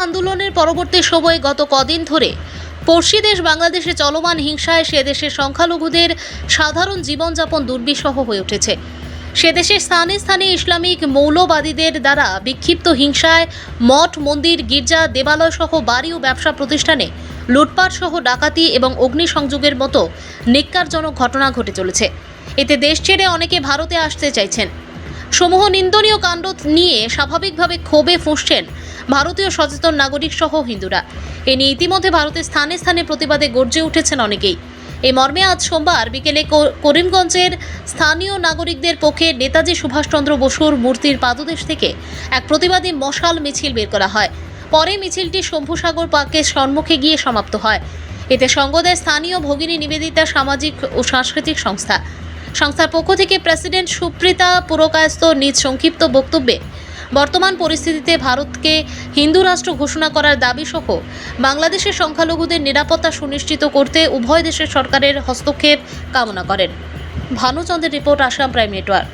আন্দোলনের পরবর্তী সময়ে গত কদিন ধরে পড়শি দেশ বাংলাদেশে চলমান হিংসায় সে দেশের সংখ্যালঘুদের সাধারণ জীবনযাপন দুর্বিষহ হয়ে উঠেছে। সে দেশের স্থানে স্থানে ইসলামিক মৌলবাদীদের দ্বারা বিক্ষিপ্ত হিংসায় মঠ, মন্দির, গির্জা, দেবালয় সহ বাড়ি ও ব্যবসা প্রতিষ্ঠানে লুটপাট সহ ডাকাতি এবং অগ্নিসংযোগের মতো নিক্কারজনক ঘটনা ঘটে চলেছে। এতে দেশ ছেড়ে অনেকে ভারতে আসতে চাইছেন। সমূহ নিন্দনীয় কাণ্ড নিয়ে স্বাভাবিকভাবে ক্ষোভে ফুঁসছেন ভারতীয় সচেতন নাগরিক সহ হিন্দুরা। এ নিয়ে ইতিমধ্যে ভারতের স্থানে স্থানে প্রতিবাদে গর্জে উঠেছেন অনেকেই। এই মর্মে আজ সোমবার বিকেলে করিমগঞ্জের স্থানীয় নাগরিকদের পক্ষে নেতাজি সুভাষচন্দ্র বসুর মূর্তির পাদদেশ থেকে এক প্রতিবাদী মশাল মিছিল বের করা হয়। পরে মিছিলটি শম্ভুসাগর পার্কের সম্মুখে গিয়ে সমাপ্ত হয়। এতে সঙ্গ দেয় স্থানীয় ভগিনী নিবেদিতা সামাজিক ও সাংস্কৃতিক সংস্থার পক্ষ থেকে প্রেসিডেন্ট সুপ্রিতা পুরকায়স্থ নিজ সংক্ষিপ্ত বক্তব্যে বর্তমান পরিস্থিতিতে ভারতকে হিন্দু রাষ্ট্র ঘোষণা করার দাবি সহ বাংলাদেশের সংখ্যালঘুদের নিরাপত্তা সুনিশ্চিত করতে উভয় দেশের সরকারের হস্তক্ষেপ কামনা করেন। ভানুচন্দ্রের রিপোর্ট, আসাম প্রাইম নেটওয়ার্ক।